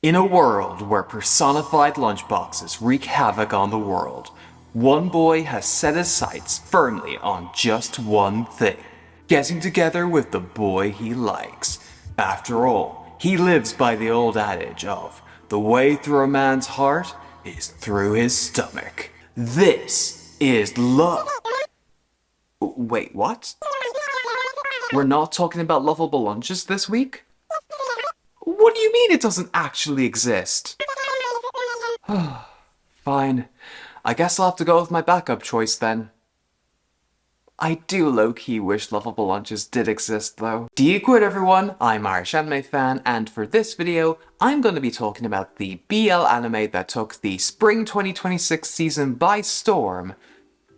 In a world where personified lunchboxes wreak havoc on the world, one boy has set his sights firmly on just one thing: getting together with the boy he likes. After all, he lives by the old adage of, the way through a man's heart is through his stomach. This is love. Wait, what? We're not talking about lovable lunches this week? What do you mean it doesn't actually exist? Fine. I guess I'll have to go with my backup choice then. I do low-key wish lovable lunches did exist though. Quid everyone, I'm IrishAnimeFan, and for this video, I'm going to be talking about the BL anime that took the Spring 2026 season by storm.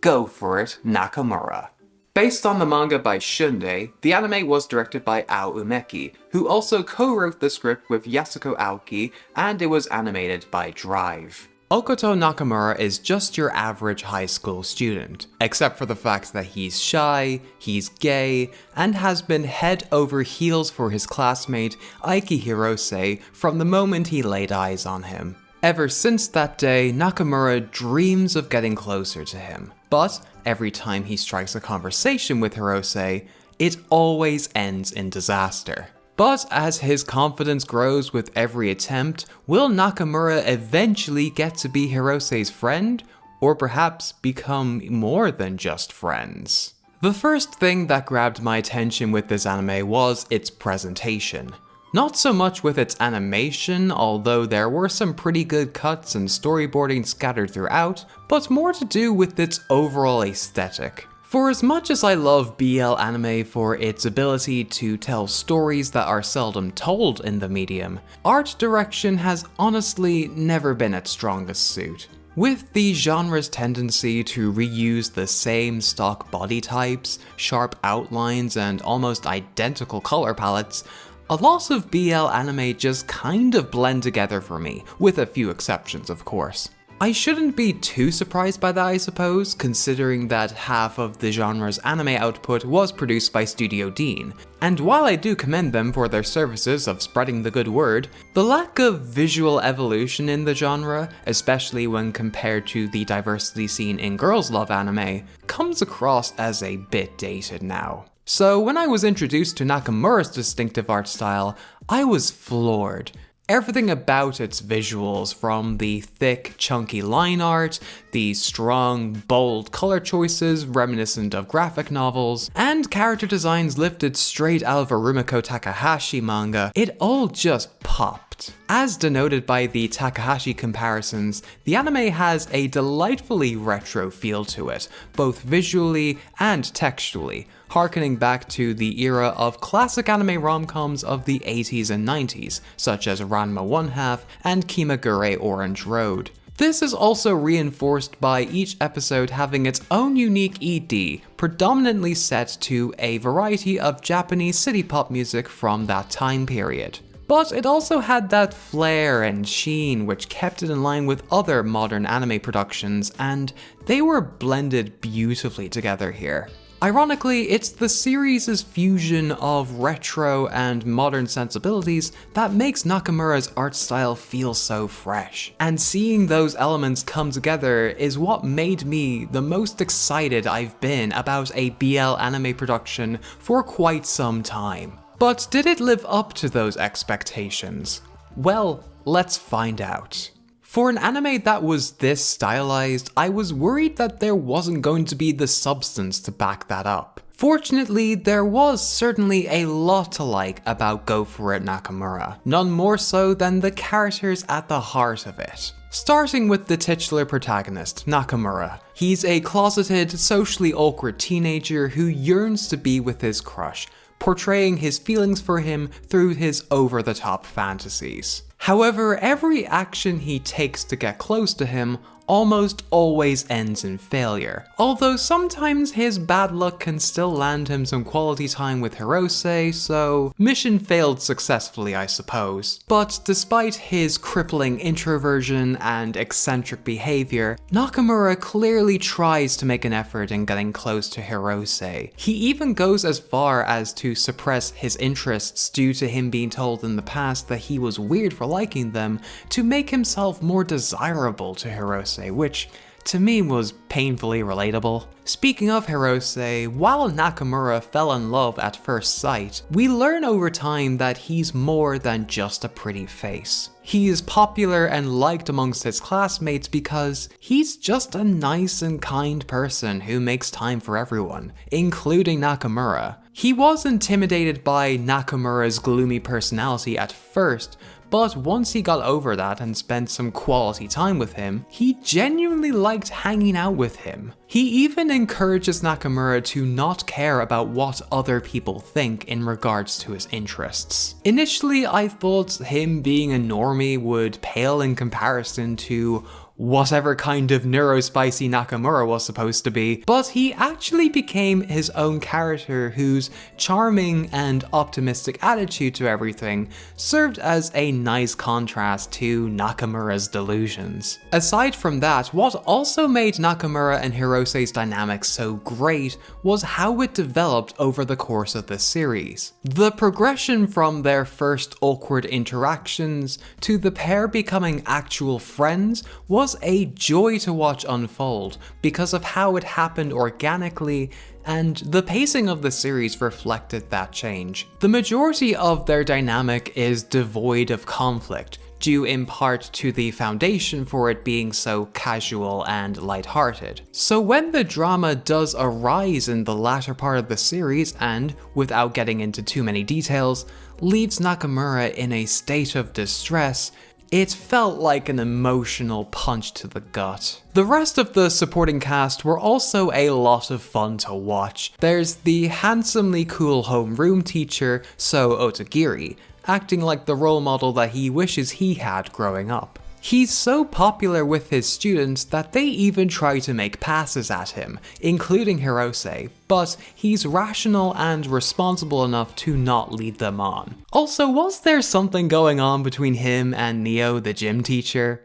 Go for it, Nakamura. Based on the manga by Shunde, the anime was directed by Ao Umeki, who also co-wrote the script with Yasuko Aoki, and it was animated by Drive. Okoto Nakamura is just your average high school student, except for the fact that he's shy, he's gay, and has been head over heels for his classmate Aiki Hirose from the moment he laid eyes on him. Ever since that day, Nakamura dreams of getting closer to him, but every time he strikes a conversation with Hirose, it always ends in disaster. But as his confidence grows with every attempt, will Nakamura eventually get to be Hirose's friend, or perhaps become more than just friends? The first thing that grabbed my attention with this anime was its presentation. Not so much with its animation, although there were some pretty good cuts and storyboarding scattered throughout, but more to do with its overall aesthetic. For as much as I love BL anime for its ability to tell stories that are seldom told in the medium, art direction has honestly never been its strongest suit. With the genre's tendency to reuse the same stock body types, sharp outlines, and almost identical color palettes, a lot of BL anime just kind of blend together for me, with a few exceptions of course. I shouldn't be too surprised by that, I suppose, considering that half of the genre's anime output was produced by Studio Dean, and while I do commend them for their services of spreading the good word, the lack of visual evolution in the genre, especially when compared to the diversity seen in girls' love anime, comes across as a bit dated now. So when I was introduced to Nakamura's distinctive art style, I was floored. Everything about its visuals, from the thick, chunky line art, the strong, bold color choices reminiscent of graphic novels, and character designs lifted straight out of a Rumiko Takahashi manga, it all just popped. As denoted by the Takahashi comparisons, the anime has a delightfully retro feel to it, both visually and textually, harkening back to the era of classic anime rom-coms of the 80s and 90s, such as Ranma 1/2 and Kimagure Orange Road. This is also reinforced by each episode having its own unique ED, predominantly set to a variety of Japanese city pop music from that time period. But it also had that flair and sheen which kept it in line with other modern anime productions, and they were blended beautifully together here. Ironically, it's the series' fusion of retro and modern sensibilities that makes Nakamura's art style feel so fresh. And seeing those elements come together is what made me the most excited I've been about a BL anime production for quite some time. But did it live up to those expectations? Well, let's find out. For an anime that was this stylized, I was worried that there wasn't going to be the substance to back that up. Fortunately, there was certainly a lot to like about Go For It Nakamura, none more so than the characters at the heart of it. Starting with the titular protagonist, Nakamura. He's a closeted, socially awkward teenager who yearns to be with his crush, portraying his feelings for him through his over-the-top fantasies. However, every action he takes to get close to him almost always ends in failure, although sometimes his bad luck can still land him some quality time with Hirose, so mission failed successfully, I suppose. But despite his crippling introversion and eccentric behavior, Nakamura clearly tries to make an effort in getting close to Hirose. He even goes as far as to suppress his interests due to him being told in the past that he was weird for liking them to make himself more desirable to Hirose, which to me was painfully relatable. Speaking of Hirose, while Nakamura fell in love at first sight, we learn over time that he's more than just a pretty face. He is popular and liked amongst his classmates because he's just a nice and kind person who makes time for everyone, including Nakamura. He was intimidated by Nakamura's gloomy personality at first, but once he got over that and spent some quality time with him, he genuinely liked hanging out with him. He even encourages Nakamura to not care about what other people think in regards to his interests. Initially, I thought him being a normie would pale in comparison to whatever kind of neurospicy Nakamura was supposed to be, but he actually became his own character whose charming and optimistic attitude to everything served as a nice contrast to Nakamura's delusions. Aside from that, what also made Nakamura and Hirose's dynamic so great was how it developed over the course of the series. The progression from their first awkward interactions to the pair becoming actual friends was a joy to watch unfold because of how it happened organically, and the pacing of the series reflected that change. The majority of their dynamic is devoid of conflict, due in part to the foundation for it being so casual and lighthearted. So when the drama does arise in the latter part of the series and, without getting into too many details, leaves Nakamura in a state of distress, it felt like an emotional punch to the gut. The rest of the supporting cast were also a lot of fun to watch. There's the handsomely cool homeroom teacher, So Otagiri, acting like the role model that he wishes he had growing up. He's so popular with his students that they even try to make passes at him, including Hirose, but he's rational and responsible enough to not lead them on. Also, was there something going on between him and Neo, the gym teacher?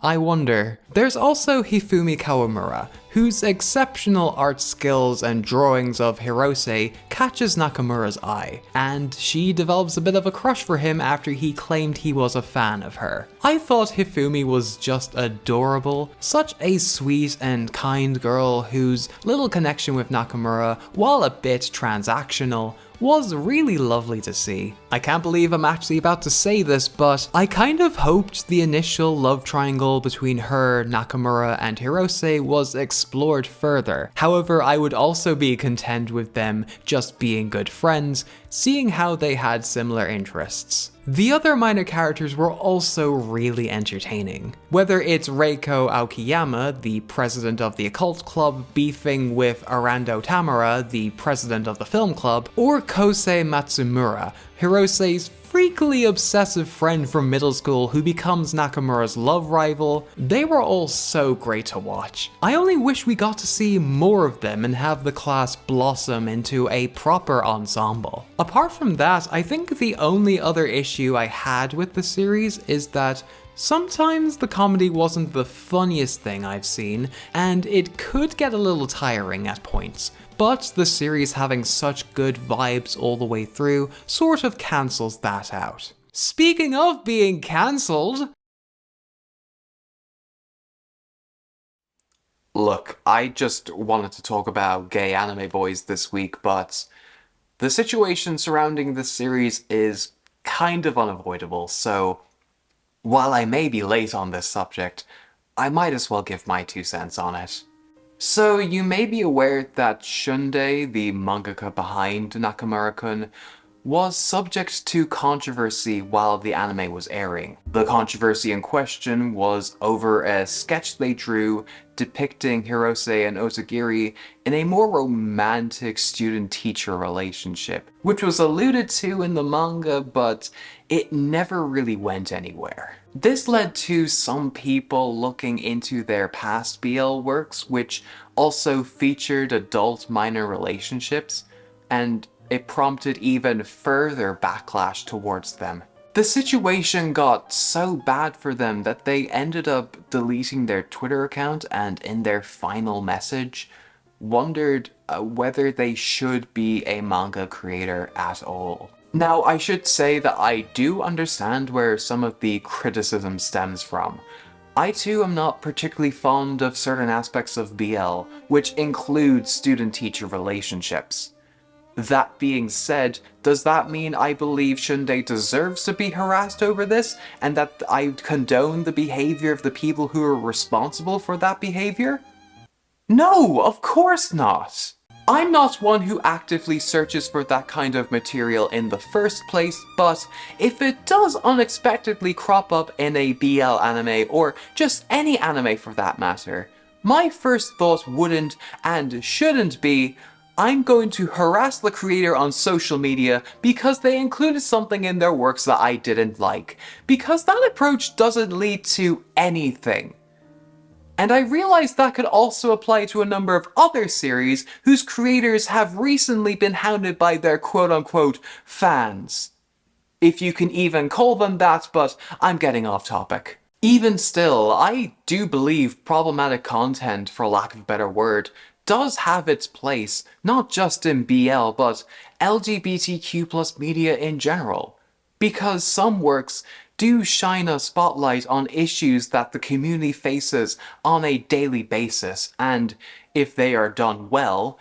I wonder. There's also Hifumi Kawamura, whose exceptional art skills and drawings of Hirose catches Nakamura's eye, and she develops a bit of a crush for him after he claimed he was a fan of her. I thought Hifumi was just adorable, such a sweet and kind girl whose little connection with Nakamura, while a bit transactional, was really lovely to see. I can't believe I'm actually about to say this, but I kind of hoped the initial love triangle between her, Nakamura, and Hirose was explored further. However, I would also be content with them just being good friends, seeing how they had similar interests. The other minor characters were also really entertaining. Whether it's Reiko Aokiyama, the president of the occult club, beefing with Arando Tamara, the president of the film club, or Kosei Matsumura, Hirose's freakily obsessive friend from middle school who becomes Nakamura's love rival, they were all so great to watch. I only wish we got to see more of them and have the class blossom into a proper ensemble. Apart from that, I think the only other issue I had with the series is that sometimes the comedy wasn't the funniest thing I've seen, and it could get a little tiring at points. But the series having such good vibes all the way through sort of cancels that out. Speaking of being cancelled... Look, I just wanted to talk about gay anime boys this week, but the situation surrounding this series is kind of unavoidable, so while I may be late on this subject, I might as well give my 2 cents on it. So you may be aware that Shunde, the mangaka behind Nakamura-kun, was subject to controversy while the anime was airing. The controversy in question was over a sketch they drew depicting Hirose and Otagiri in a more romantic student-teacher relationship, which was alluded to in the manga, but it never really went anywhere. This led to some people looking into their past BL works, which also featured adult minor relationships, and it prompted even further backlash towards them. The situation got so bad for them that they ended up deleting their Twitter account and in their final message wondered whether they should be a manga creator at all. Now, I should say that I do understand where some of the criticism stems from. I too am not particularly fond of certain aspects of BL, which include student-teacher relationships. That being said, does that mean I believe Shunde deserves to be harassed over this, and that I condone the behavior of the people who are responsible for that behavior? No, of course not! I'm not one who actively searches for that kind of material in the first place, but if it does unexpectedly crop up in a BL anime, or just any anime for that matter, my first thought wouldn't and shouldn't be, I'm going to harass the creator on social media because they included something in their works that I didn't like, because that approach doesn't lead to anything. And I realize that could also apply to a number of other series whose creators have recently been hounded by their quote-unquote fans. If you can even call them that, but I'm getting off topic. Even still, I do believe problematic content, for lack of a better word, does have its place, not just in BL, but LGBTQ+ media in general. Because some works do shine a spotlight on issues that the community faces on a daily basis, and if they are done well,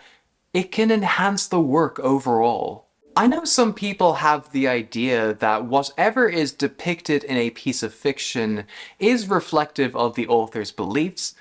it can enhance the work overall. I know some people have the idea that whatever is depicted in a piece of fiction is reflective of the author's beliefs,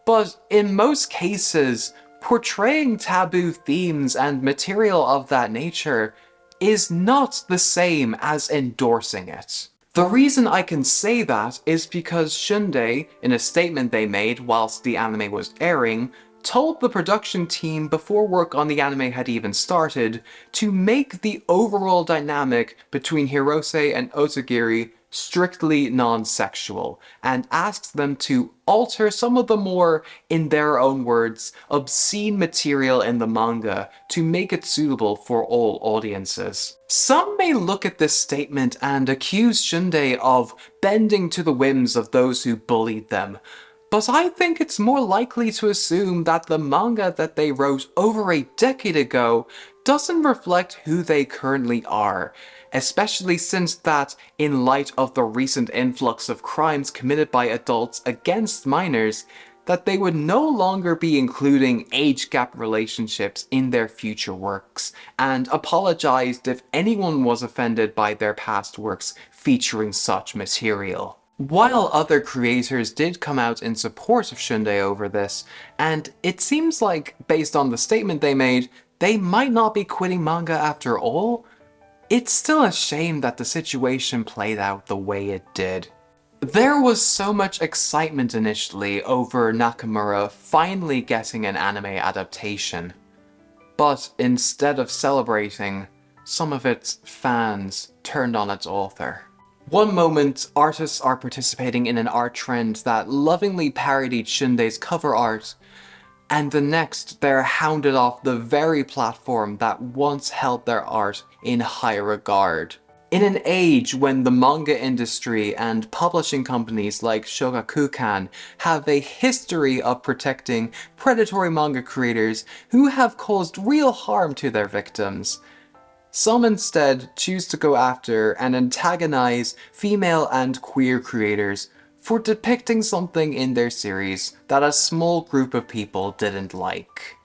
but in most cases, portraying taboo themes and material of that nature is not the same as endorsing it. The reason I can say that is because Shunde, in a statement they made whilst the anime was airing, told the production team before work on the anime had even started to make the overall dynamic between Hirose and Otagiri strictly non-sexual, and asked them to alter some of the more, in their own words, obscene material in the manga to make it suitable for all audiences. Some may look at this statement and accuse Shunde of bending to the whims of those who bullied them, but I think it's more likely to assume that the manga that they wrote over a decade ago doesn't reflect who they currently are, especially since that, in light of the recent influx of crimes committed by adults against minors, that they would no longer be including age gap relationships in their future works, and apologized if anyone was offended by their past works featuring such material. While other creators did come out in support of Shunde over this, and it seems like, based on the statement they made, they might not be quitting manga after all, it's still a shame that the situation played out the way it did. There was so much excitement initially over Nakamura finally getting an anime adaptation, but instead of celebrating, some of its fans turned on its author. One moment, artists are participating in an art trend that lovingly parodied Shunde's cover art, and the next they're hounded off the very platform that once held their art in high regard. In an age when the manga industry and publishing companies like Shogakukan have a history of protecting predatory manga creators who have caused real harm to their victims, some instead choose to go after and antagonize female and queer creators for depicting something in their series that a small group of people didn't like.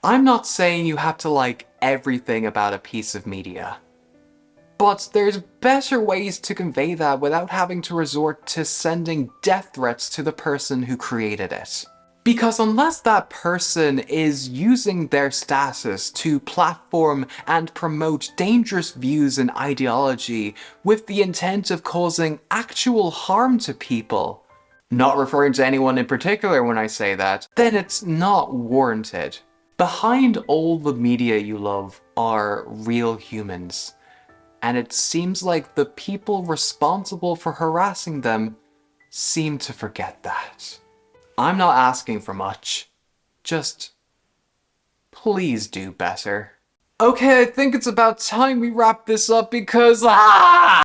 I'm not saying you have to like everything about a piece of media, but there's better ways to convey that without having to resort to sending death threats to the person who created it. Because unless that person is using their status to platform and promote dangerous views and ideology with the intent of causing actual harm to people, not referring to anyone in particular when I say that, then it's not warranted. Behind all the media you love are real humans, and it seems like the people responsible for harassing them seem to forget that. I'm not asking for much. Just please do better. Okay, I think it's about time we wrap this up because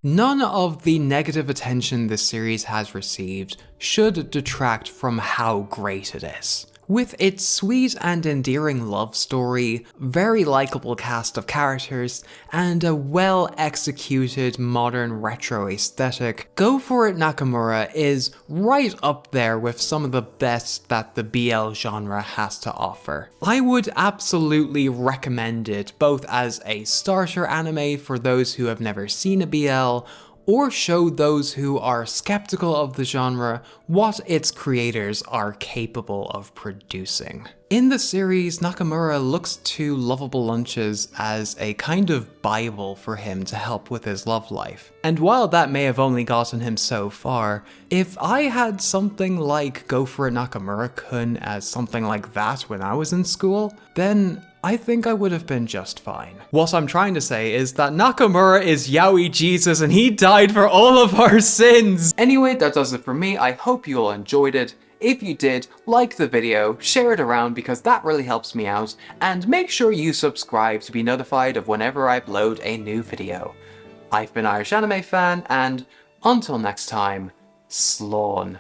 none of the negative attention this series has received should detract from how great it is. With its sweet and endearing love story, very likable cast of characters, and a well-executed modern retro aesthetic, Go For It Nakamura is right up there with some of the best that the BL genre has to offer. I would absolutely recommend it both as a starter anime for those who have never seen a BL, or show those who are skeptical of the genre what its creators are capable of producing. In the series, Nakamura looks to Lovable Lunches as a kind of bible for him to help with his love life. And while that may have only gotten him so far, if I had something like Go For It Nakamura-kun as something like that when I was in school, then I think I would have been just fine. What I'm trying to say is that Nakamura is Yaoi Jesus and he died for all of our sins! Anyway, that does it for me. I hope you all enjoyed it. If you did, like the video, share it around because that really helps me out, and make sure you subscribe to be notified of whenever I upload a new video. I've been IrishAnimeFan, and until next time, Slán.